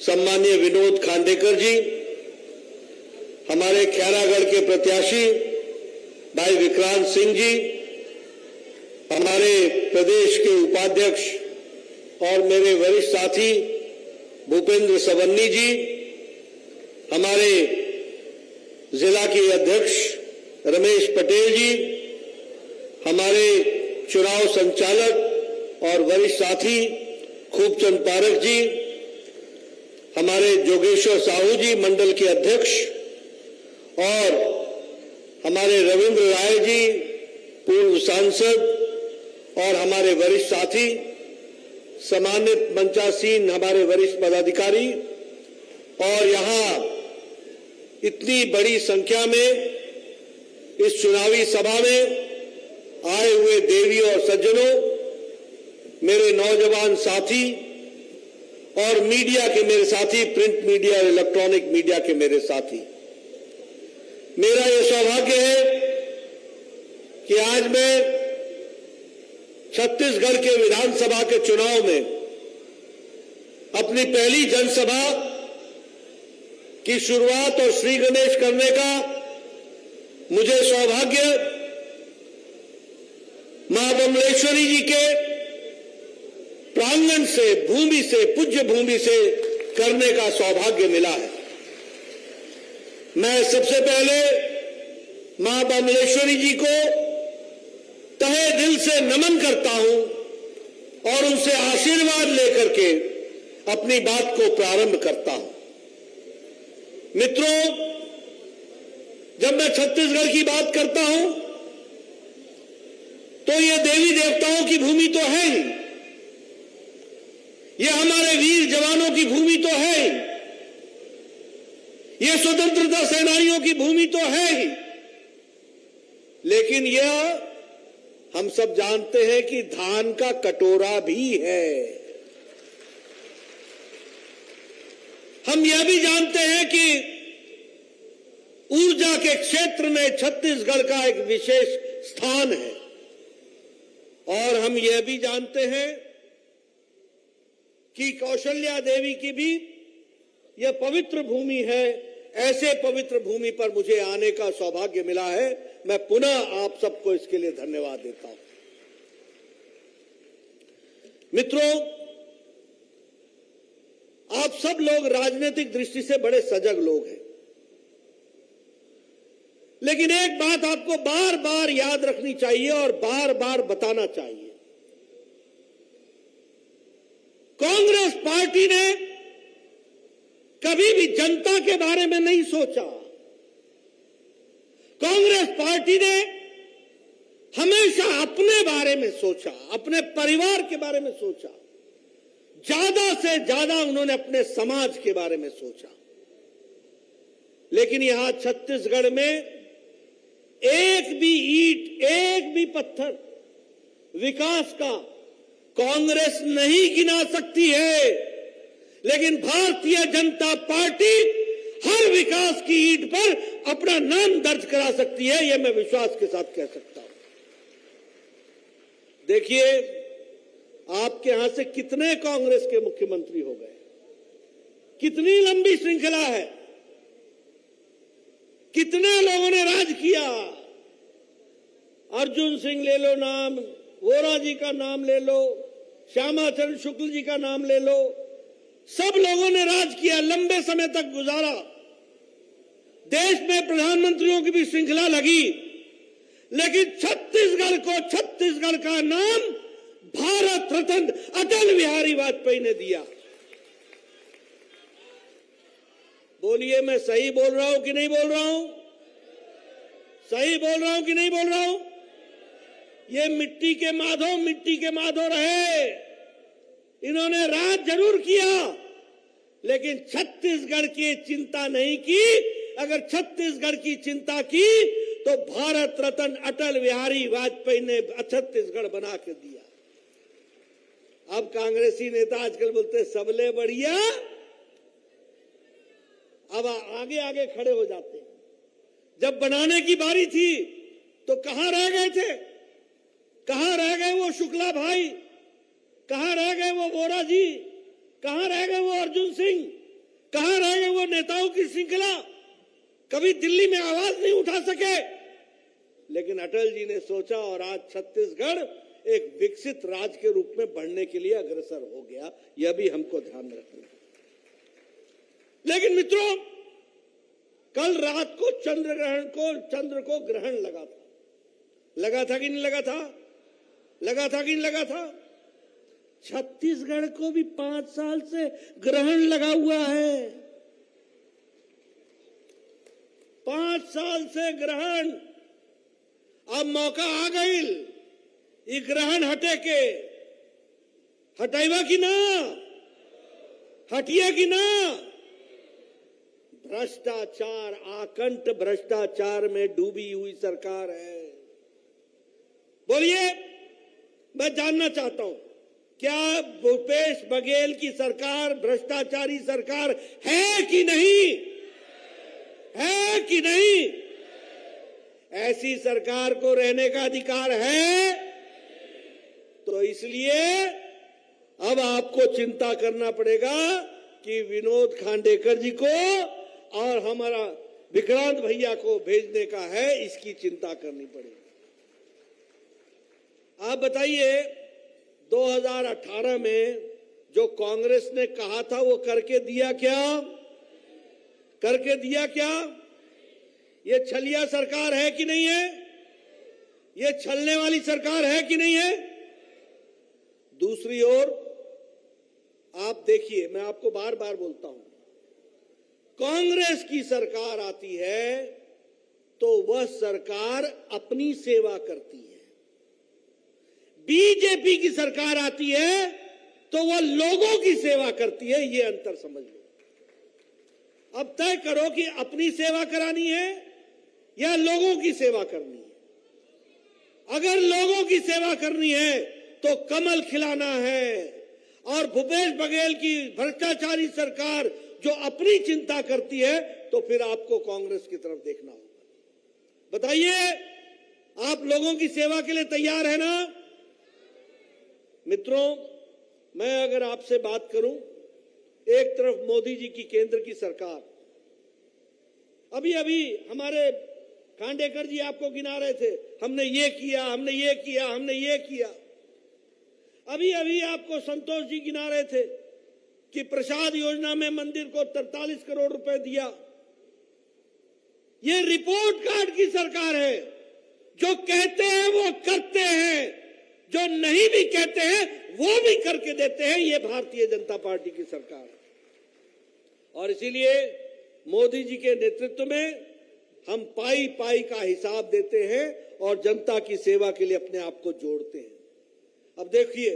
सम्माननीय विनोद खांडेकर जी, हमारे खैरागढ़ के प्रत्याशी भाई विक्रांत सिंह जी, हमारे प्रदेश के उपाध्यक्ष और मेरे वरिष्ठ साथी भूपेंद्र सवन्नी जी, हमारे जिला के अध्यक्ष रमेश पटेल जी, हमारे चुनाव संचालक और वरिष्ठ साथी खूबचंद पारक जी, हमारे जोगेश्वर साहू जी मंडल के अध्यक्ष और हमारे रविंद्र राय जी पूर्व सांसद और हमारे वरिष्ठ साथी, सम्मानित मंचासीन हमारे वरिष्ठ पदाधिकारी और यहां इतनी बड़ी संख्या में इस चुनावी सभा में आए हुए देवी और सज्जनों, मेरे नौजवान साथी और मीडिया के मेरे साथी, प्रिंट मीडिया और इलेक्ट्रॉनिक मीडिया के मेरे साथी, मेरा यह सौभाग्य है कि आज मैं छत्तीसगढ़ के विधानसभा के चुनाव में अपनी पहली जनसभा की शुरुआत और श्री गणेश करने का मुझे सौभाग्य मां बमलेश्वरी जी के प्रांगण से, भूमि से, पूज्य भूमि से करने का सौभाग्य मिला है। मैं सबसे पहले मां बमलेश्वरी जी को तहे दिल से नमन करता हूं और उनसे आशीर्वाद लेकर के अपनी बात को प्रारंभ करता हूं। मित्रों, जब मैं छत्तीसगढ़ की बात करता हूं तो ये देवी देवताओं की भूमि तो है ही, ये हमारे वीर जवानों की भूमि तो है ही, ये स्वतंत्रता सेनानियों की भूमि तो है ही, लेकिन यह हम सब जानते हैं कि धान का कटोरा भी है। हम यह भी जानते हैं कि ऊर्जा के क्षेत्र में छत्तीसगढ़ का एक विशेष स्थान है और हम यह भी जानते हैं कि कौशल्या देवी की भी यह पवित्र भूमि है। ऐसे पवित्र भूमि पर मुझे आने का सौभाग्य मिला है। मैं पुनः आप सबको इसके लिए धन्यवाद देता हूं। मित्रों, आप सब लोग राजनीतिक दृष्टि से बड़े सजग लोग हैं, लेकिन एक बात आपको बार बार याद रखनी चाहिए और बार बार बताना चाहिए। कांग्रेस पार्टी ने कभी भी जनता के बारे में नहीं सोचा। कांग्रेस पार्टी ने हमेशा अपने बारे में सोचा, अपने परिवार के बारे में सोचा, ज्यादा से ज्यादा उन्होंने अपने समाज के बारे में सोचा। लेकिन यहां छत्तीसगढ़ में एक भी ईंट, एक भी पत्थर विकास का कांग्रेस नहीं गिना सकती है, लेकिन भारतीय जनता पार्टी हर विकास की ईंट पर अपना नाम दर्ज करा सकती है। यह मैं विश्वास के साथ कह सकता हूं। देखिए, आपके यहां से कितने कांग्रेस के मुख्यमंत्री हो गए, कितनी लंबी श्रृंखला है, कितने लोगों ने राज किया। अर्जुन सिंह ले लो नाम, वोरा जी का नाम ले लो, श्यामाचरण शुक्ल जी का नाम ले लो, सब लोगों ने राज किया, लंबे समय तक गुजारा। देश में प्रधानमंत्रियों की भी श्रृंखला लगी, लेकिन छत्तीसगढ़ को छत्तीसगढ़ का नाम भारत रत्न अटल बिहारी वाजपेयी ने दिया। बोलिए, मैं सही बोल रहा हूं कि नहीं बोल रहा हूं? सही बोल रहा हूं कि नहीं बोल रहा हूं? ये मिट्टी के माधव रहे। इन्होंने राज जरूर किया, लेकिन छत्तीसगढ़ की चिंता नहीं की। अगर छत्तीसगढ़ की चिंता की तो भारत रत्न अटल बिहारी वाजपेयी ने छत्तीसगढ़ बना के दिया। अब कांग्रेसी नेता आजकल बोलते सबले बढ़िया, अब आगे आगे खड़े हो जाते हैं। जब बनाने की बारी थी तो कहां रह गए थे? कहां रह गए वो शुक्ला भाई? कहां रह गए वो वोरा जी? कहां रह गए वो अर्जुन सिंह? कहां रह गए वो नेताओं की श्रृंखला? कभी दिल्ली में आवाज नहीं उठा सके। लेकिन अटल जी ने सोचा और आज छत्तीसगढ़ एक विकसित राज्य के रूप में बढ़ने के लिए अग्रसर हो गया। यह भी हमको ध्यान रखना है। लेकिन मित्रों, कल रात को चंद्र को ग्रहण लगा था। लगा था कि नहीं लगा था? लगा था कि नहीं लगा था? छत्तीसगढ़ को भी 5 साल से ग्रहण लगा हुआ है। 5 साल से ग्रहण। अब मौका आ गई, ये ग्रहण हटे के हटाइबा कि ना? हटिया कि ना? भ्रष्टाचार, आकंठ भ्रष्टाचार में डूबी हुई सरकार है। बोलिए, मैं जानना चाहता हूं, क्या भूपेश बघेल की सरकार भ्रष्टाचारी सरकार है कि नहीं? है कि नहीं? ऐसी सरकार को रहने का अधिकार है। तो इसलिए अब आपको चिंता करना पड़ेगा कि विनोद खांडेकर जी को और हमारा विक्रांत भैया को भेजने का है, इसकी चिंता करनी पड़ेगी। आप बताइए, 2018 में जो कांग्रेस ने कहा था वो करके दिया क्या? करके दिया क्या? ये छलिया सरकार है कि नहीं है? ये छलने वाली सरकार है कि नहीं है? दूसरी ओर आप देखिए, मैं आपको बार बार बोलता हूं, कांग्रेस की सरकार आती है तो वह सरकार अपनी सेवा करती है। बीजेपी की सरकार आती है तो वह लोगों की सेवा करती है। यह अंतर समझ लो। अब तय करो कि अपनी सेवा करानी है या लोगों की सेवा करनी है। अगर लोगों की सेवा करनी है तो कमल खिलाना है, और भूपेश बघेल की भ्रष्टाचारी सरकार जो अपनी चिंता करती है तो फिर आपको कांग्रेस की तरफ देखना होगा। बताइए, आप लोगों की सेवा के लिए तैयार है ना? मित्रों, मैं अगर आपसे बात करूं, एक तरफ मोदी जी की केंद्र की सरकार, अभी अभी हमारे खांडेकर जी आपको गिना रहे थे, हमने ये किया, हमने ये किया, हमने ये किया। अभी अभी आपको संतोष जी गिना रहे थे कि प्रसाद योजना में मंदिर को 43 करोड़ रुपए दिया। ये रिपोर्ट कार्ड की सरकार है। जो कहते हैं वो करते हैं, जो नहीं भी कहते हैं वो भी करके देते हैं। ये भारतीय जनता पार्टी की सरकार है। और इसीलिए मोदी जी के नेतृत्व में हम पाई पाई का हिसाब देते हैं और जनता की सेवा के लिए अपने आप को जोड़ते हैं। अब देखिए,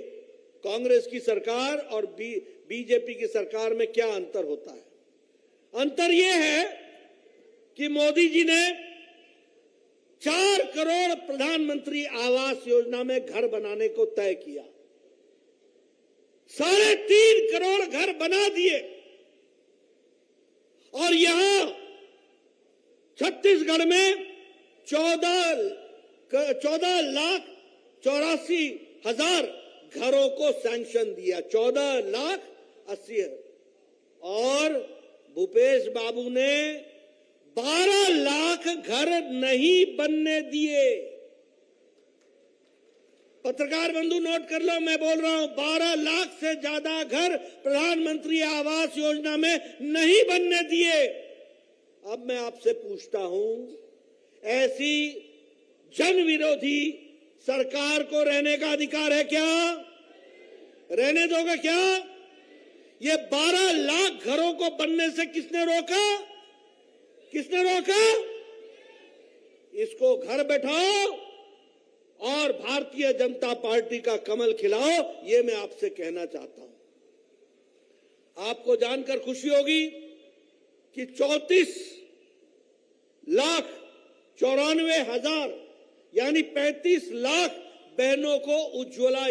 कांग्रेस की सरकार और बीजेपी की सरकार में क्या अंतर होता है। अंतर यह है कि मोदी जी ने 4 करोड़ प्रधानमंत्री आवास योजना में घर बनाने को तय किया। 3.5 करोड़ घर बना दिए। और यहां छत्तीसगढ़ में 14,84,000 घरों को सैंक्शन दिया। 14,80,000। और भूपेश बाबू ने 12 लाख घर नहीं बनने दिए। पत्रकार बंधु नोट कर लो, मैं बोल रहा हूं 12 लाख से ज्यादा घर प्रधानमंत्री आवास योजना में नहीं बनने दिए। अब मैं आपसे पूछता हूं, ऐसी जन विरोधी सरकार को रहने का अधिकार है क्या? रहने दोगे क्या? ये 12 लाख घरों को बनने से किसने रोका? किसने रोका? इसको घर बैठाओ और भारतीय जनता पार्टी का कमल खिलाओ, ये मैं आपसे कहना चाहता हूं। आपको जानकर खुशी होगी कि 34,94,000 यानी 35 लाख बहनों को उज्ज्वला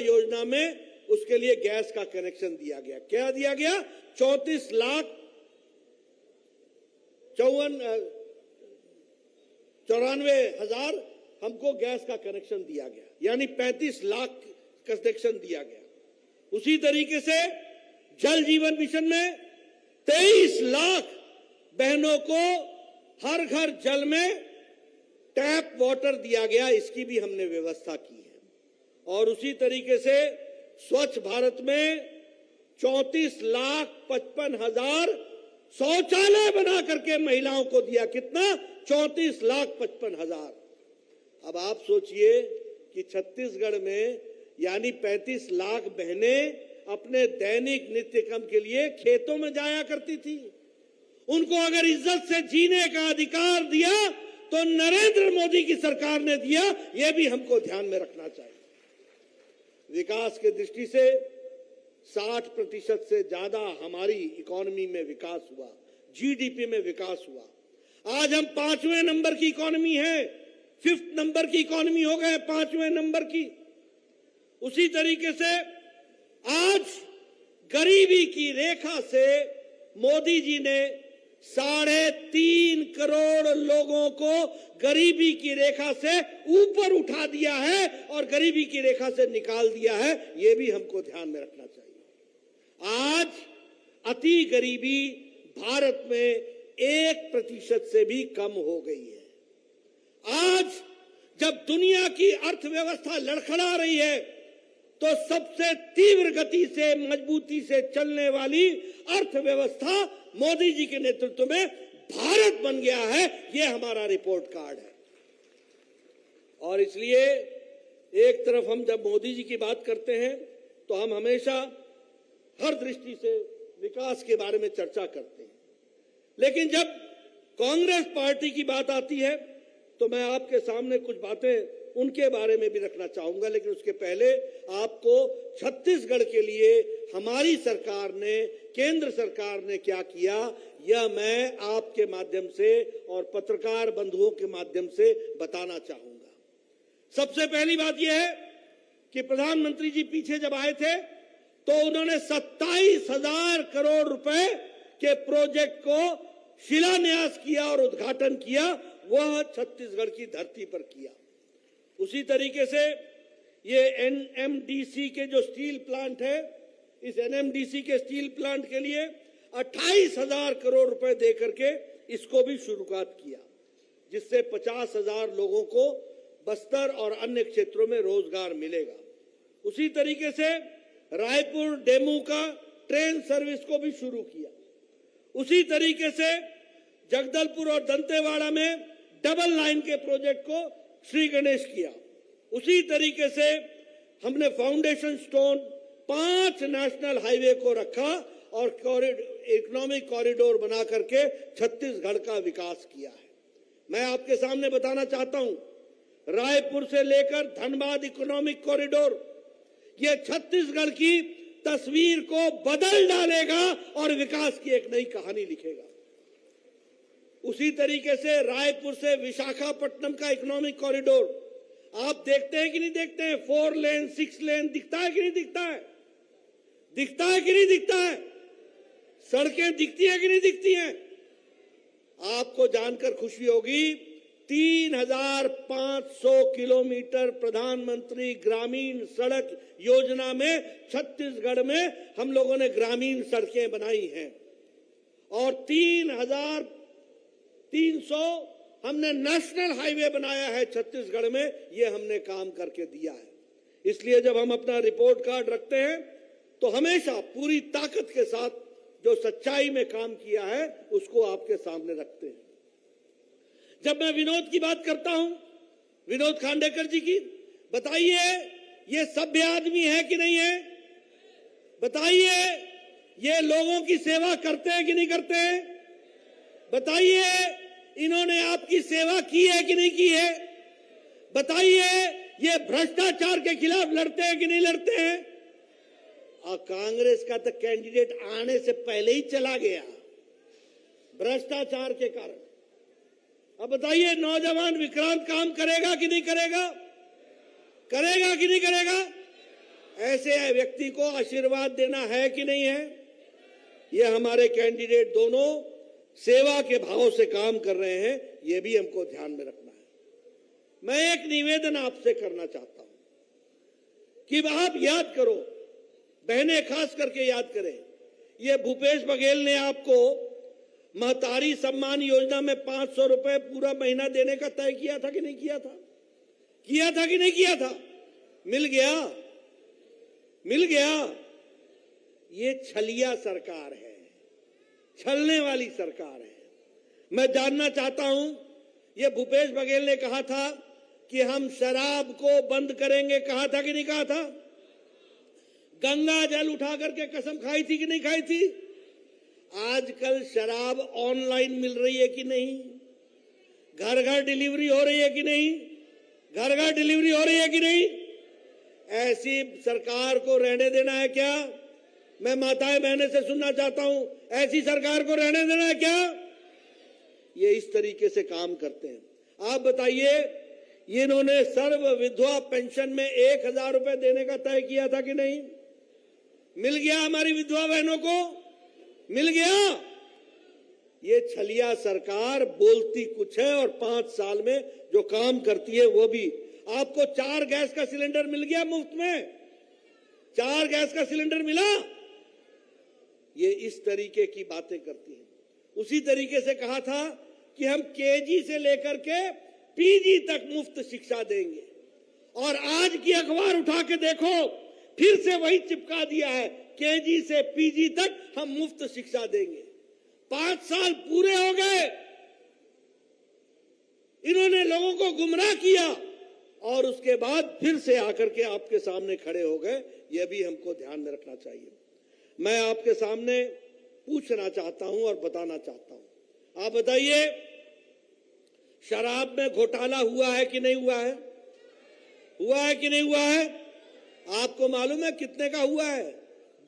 योजना में उसके लिए गैस का कनेक्शन दिया गया। क्या दिया गया? 34,94,000 हमको गैस का कनेक्शन दिया गया, यानी 35 लाख कनेक्शन दिया गया। उसी तरीके से जल जीवन मिशन में 23 लाख बहनों को हर घर जल में टैप वाटर दिया गया, इसकी भी हमने व्यवस्था की है। और उसी तरीके से स्वच्छ भारत में 34,55,000 शौचालय बना करके महिलाओं को दिया। कितना? 34,55,000। अब आप सोचिए कि छत्तीसगढ़ में यानी 35 लाख बहनें अपने दैनिक नित्य कर्म के लिए खेतों में जाया करती थी। उनको अगर इज्जत से जीने का अधिकार दिया तो नरेंद्र मोदी की सरकार ने दिया, यह भी हमको ध्यान में रखना चाहिए। विकास की दृष्टि से 60% से ज्यादा हमारी इकोनॉमी में विकास हुआ, जीडीपी में विकास हुआ। आज हम 5वें नंबर की इकोनॉमी है, 5th नंबर की इकोनॉमी हो गए, 5वें नंबर की। उसी तरीके से आज गरीबी की रेखा से मोदी जी ने 3.5 करोड़ लोगों को गरीबी की रेखा से ऊपर उठा दिया है और गरीबी की रेखा से निकाल दिया है, यह भी हमको ध्यान में रखना चाहिए। आज अति गरीबी भारत में 1% से भी कम हो गई है। आज जब दुनिया की अर्थव्यवस्था लड़खड़ा रही है तो सबसे तीव्र गति से मजबूती से चलने वाली अर्थव्यवस्था मोदी जी के नेतृत्व में भारत बन गया है। यह हमारा रिपोर्ट कार्ड है। और इसलिए एक तरफ हम जब मोदी जी की बात करते हैं तो हम हमेशा हर दृष्टि से विकास के बारे में चर्चा करते हैं, लेकिन जब कांग्रेस पार्टी की बात आती है तो मैं आपके सामने कुछ बातें उनके बारे में भी रखना चाहूंगा। लेकिन उसके पहले आपको छत्तीसगढ़ के लिए हमारी सरकार ने, केंद्र सरकार ने क्या किया, यह मैं आपके माध्यम से और पत्रकार बंधुओं के माध्यम से बताना चाहूंगा। सबसे पहली बात यह है कि प्रधानमंत्री जी पीछे जब आए थे तो उन्होंने 27,000 करोड़ रुपए के प्रोजेक्ट को शिलान्यास किया और उद्घाटन किया, वह छत्तीसगढ़ की धरती पर किया। उसी तरीके से ये एनएमडीसी के जो स्टील प्लांट है, इस एनएमडीसी के स्टील प्लांट के लिए 28,000 करोड़ रुपए देकर के इसको भी शुरुआत किया, जिससे 50,000 लोगों को बस्तर और अन्य क्षेत्रों में रोजगार मिलेगा। उसी तरीके से रायपुर डेमू का ट्रेन सर्विस को भी शुरू किया। उसी तरीके से जगदलपुर और दंतेवाड़ा में डबल लाइन के प्रोजेक्ट को श्री गणेश किया। उसी तरीके से हमने फाउंडेशन स्टोन 5 नेशनल हाईवे को रखा और इकोनॉमिक कॉरिडोर बना करके छत्तीसगढ़ का विकास किया है। मैं आपके सामने बताना चाहता हूं, रायपुर से लेकर धनबाद इकोनॉमिक कॉरिडोर ये छत्तीसगढ़ की तस्वीर को बदल डालेगा और विकास की एक नई कहानी लिखेगा। उसी तरीके से रायपुर से विशाखापट्टनम का इकोनॉमिक कॉरिडोर आप देखते हैं कि नहीं देखते हैं? 4 लेन 6 लेन दिखता है कि नहीं दिखता है? दिखता है कि नहीं दिखता है? सड़कें दिखती है कि नहीं दिखती हैं? आपको जानकर खुशी होगी 3,500 किलोमीटर प्रधानमंत्री ग्रामीण सड़क योजना में छत्तीसगढ़ में हम लोगों ने ग्रामीण सड़कें बनाई हैं और 3,300 हमने नेशनल हाईवे बनाया है छत्तीसगढ़ में। ये हमने काम करके दिया है। इसलिए जब हम अपना रिपोर्ट कार्ड रखते हैं तो हमेशा पूरी ताकत के साथ जो सच्चाई में काम किया है उसको आपके सामने रखते हैं। जब मैं विनोद की बात करता हूं, विनोद खांडेकर जी की, बताइए ये सभ्य आदमी है कि नहीं है? बताइए, ये लोगों की सेवा करते हैं कि नहीं करते हैं? बताइए, इन्होंने आपकी सेवा की है कि नहीं की है? बताइए, ये भ्रष्टाचार के खिलाफ लड़ते हैं कि नहीं लड़ते हैं? और कांग्रेस का तो कैंडिडेट आने से पहले ही चला गया भ्रष्टाचार के कारण। अब बताइए, नौजवान विक्रांत काम करेगा कि नहीं करेगा? करेगा कि नहीं करेगा? ऐसे व्यक्ति को आशीर्वाद देना है कि नहीं है? ये हमारे कैंडिडेट दोनों सेवा के भाव से काम कर रहे हैं, ये भी हमको ध्यान में रखना है। मैं एक निवेदन आपसे करना चाहता हूं कि आप याद करो, बहनें खास करके याद करें, ये भूपेश बघेल ने आपको महतारी सम्मान योजना में 500 रुपए पूरा महीना देने का तय किया था कि नहीं किया था? किया था कि नहीं किया था? मिल गया? मिल गया? ये छलिया सरकार है, छलने वाली सरकार है। मैं जानना चाहता हूं, ये भूपेश बघेल ने कहा था कि हम शराब को बंद करेंगे, कहा था कि नहीं कहा था? गंगा जल उठा करके कसम खाई थी कि नहीं खाई थी? आजकल शराब ऑनलाइन मिल रही है कि नहीं? घर घर डिलीवरी हो रही है कि नहीं? घर घर डिलीवरी हो रही है कि नहीं? ऐसी सरकार को रहने देना है क्या? मैं माताएं बहनें से सुनना चाहता हूं, ऐसी सरकार को रहने देना है क्या? ये इस तरीके से काम करते हैं। आप बताइए, इन्होंने सर्व विधवा पेंशन में 1000 रुपए देने का तय किया था कि नहीं? मिल गया हमारी विधवा बहनों को? मिल गया? ये छलिया सरकार बोलती कुछ है और 5 साल में जो काम करती है वो भी। आपको 4 गैस का सिलेंडर मिल गया मुफ्त में? 4 गैस का सिलेंडर मिला? ये इस तरीके की बातें करती है। उसी तरीके से कहा था कि हम केजी से लेकर के पीजी तक मुफ्त शिक्षा देंगे, और आज की अखबार उठा के देखो, फिर से वही चिपका दिया है, केजी से पीजी तक हम मुफ्त शिक्षा देंगे। 5 साल पूरे हो गए, इन्होंने लोगों को गुमराह किया और उसके बाद फिर से आकर के आपके सामने खड़े हो गए। यह भी हमको ध्यान में रखना चाहिए। मैं आपके सामने पूछना चाहता हूं और बताना चाहता हूं, आप बताइए, शराब में घोटाला हुआ है कि नहीं हुआ है? हुआ है कि नहीं हुआ है? आपको मालूम है कितने का हुआ है?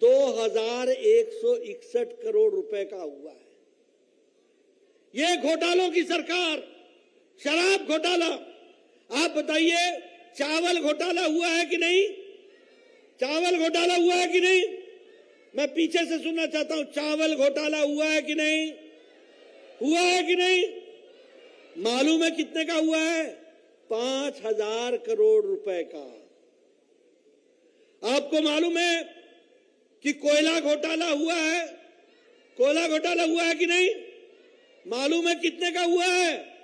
2161 करोड़ रुपए का हुआ है। ये घोटालों की सरकार, शराब घोटाला। आप बताइए, चावल घोटाला हुआ है कि नहीं? चावल घोटाला हुआ है कि नहीं? मैं पीछे से सुनना चाहता हूं, चावल घोटाला हुआ है कि नहीं? हुआ है कि नहीं? मालूम है कितने का हुआ है? 5000 करोड़ रुपए का। आपको मालूम है कि कोयला घोटाला हुआ है? कोयला घोटाला हुआ है कि नहीं? मालूम है कितने का हुआ है?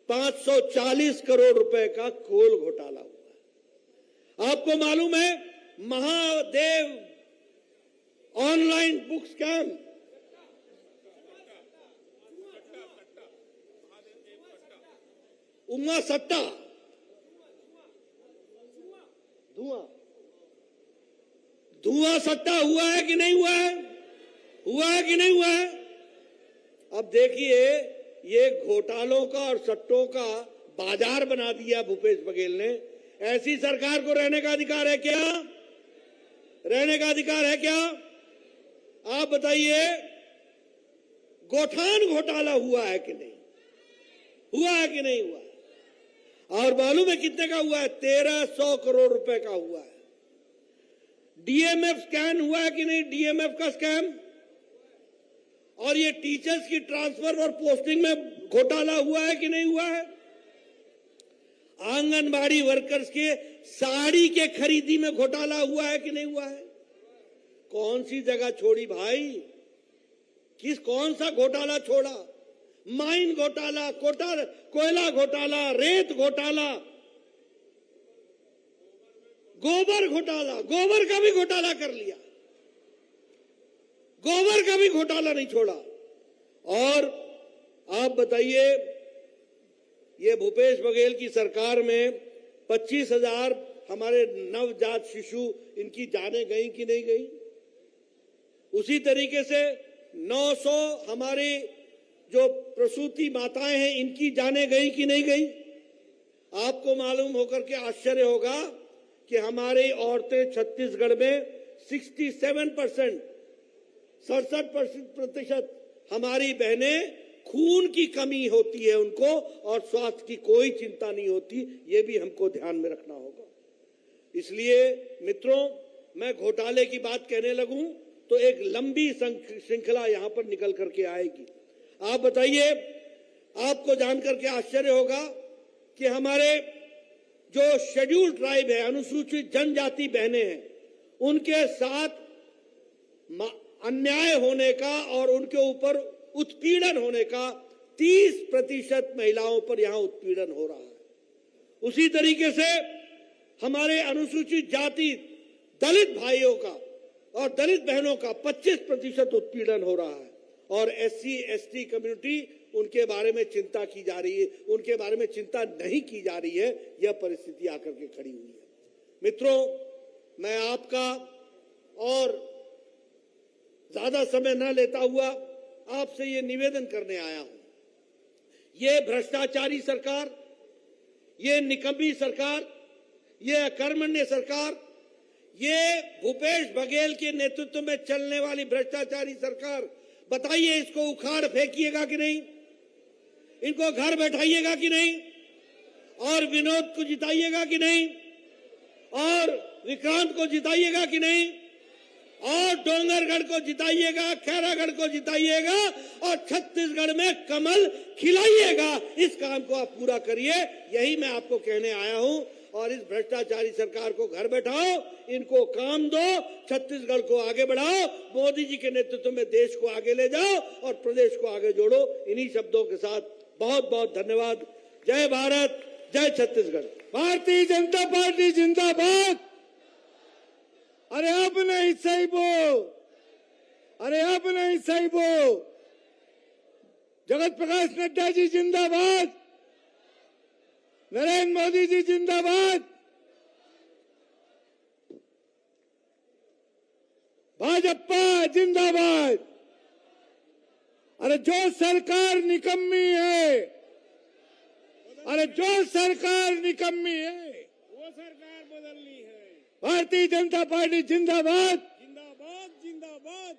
540 करोड़ रुपए का कोल घोटाला हुआ है। आपको मालूम है Mahadev online book scam, Uma सट्टा, धुआं सट्टा हुआ है कि नहीं हुआ है? हुआ है कि नहीं हुआ है? अब देखिए, ये घोटालों का और सट्टों का बाजार बना दिया भूपेश बघेल ने। ऐसी सरकार को रहने का अधिकार है क्या? रहने का अधिकार है क्या? आप बताइए, गोठान घोटाला हुआ है कि नहीं? हुआ है कि नहीं हुआ? और मालूम है कितने का हुआ है? 1300 करोड़ रुपए का हुआ है। डीएमएफ स्कैम हुआ है कि नहीं? डीएमएफ का स्कैम। और ये टीचर्स की ट्रांसफर और पोस्टिंग में घोटाला हुआ है कि नहीं हुआ है? आंगनबाड़ी वर्कर्स के साड़ी के खरीदी में घोटाला हुआ है कि नहीं हुआ है? कौन सी जगह छोड़ी भाई? कौन सा घोटाला छोड़ा? माइन घोटाला, कोयला घोटाला, रेत घोटाला, गोबर घोटाला, गोबर का भी घोटाला कर लिया, गोबर का भी घोटाला नहीं छोड़ा। और आप बताइए, ये भूपेश बघेल की सरकार में 25,000 हमारे नवजात शिशु, इनकी जानें गई कि नहीं गई? उसी तरीके से 900 हमारी जो प्रसूति माताएं हैं, इनकी जाने गई कि नहीं गई? आपको मालूम होकर के आश्चर्य होगा कि हमारी औरतें छत्तीसगढ़ में 67% हमारी बहनें खून की कमी होती है उनको, और स्वास्थ्य की कोई चिंता नहीं होती। ये भी हमको ध्यान में रखना होगा। इसलिए मित्रों, मैं घोटाले की बात कहने लगूं तो एक लंबी श्रृंखला यहां पर निकल करके आएगी। आप बताइए, आपको जानकर के आश्चर्य होगा कि हमारे जो शेड्यूल्ड ट्राइब है, अनुसूचित जनजाति बहनें हैं, उनके साथ अन्याय होने का और उनके ऊपर उत्पीड़न होने का 30% महिलाओं पर यहां उत्पीड़न हो रहा है। उसी तरीके से हमारे अनुसूचित जाति दलित भाइयों का और दलित बहनों का 25% उत्पीड़न हो रहा है। और SC/ST कम्युनिटी, उनके बारे में चिंता की जा रही है, उनके बारे में चिंता नहीं की जा रही है। यह परिस्थिति आकर के खड़ी हुई है। मित्रों, मैं आपका और ज्यादा समय न लेता हुआ आपसे ये निवेदन करने आया हूं। ये भ्रष्टाचारी सरकार, ये निकम्मी सरकार, ये अकर्मण्य सरकार, ये भूपेश बघेल के नेतृत्व में चलने वाली भ्रष्टाचारी सरकार, बताइए इसको उखाड़ फेंकिएगा कि नहीं? इनको घर बैठाइएगा कि नहीं? और विनोद को जिताइएगा कि नहीं? और विक्रांत को जिताइएगा कि नहीं? और डोंगरगढ़ को जिताइएगा, खैरागढ़ को जिताइएगा, और छत्तीसगढ़ में कमल खिलाइएगा। इस काम को आप पूरा करिए, यही मैं आपको कहने आया हूं। और इस भ्रष्टाचारी सरकार को घर बैठाओ, इनको काम दो, छत्तीसगढ़ को आगे बढ़ाओ, मोदी जी के नेतृत्व में देश को आगे ले जाओ और प्रदेश को आगे जोड़ो। इन्हीं शब्दों के साथ बहुत बहुत धन्यवाद। जय भारत, जय छत्तीसगढ़। भारतीय जनता पार्टी जिंदाबाद। अरे अब नहीं सही बो, अरे अब नहीं सही बो। जगत प्रकाश नड्डा जी जिंदाबाद, नरेंद्र मोदी जी जिंदाबाद, भाजपा जिंदाबाद। अरे जो सरकार निकम्मी है, अरे जो सरकार निकम्मी है, वो सरकार बदलनी है। भारतीय जनता पार्टी जिंदाबाद, जिंदाबाद जिंदाबाद।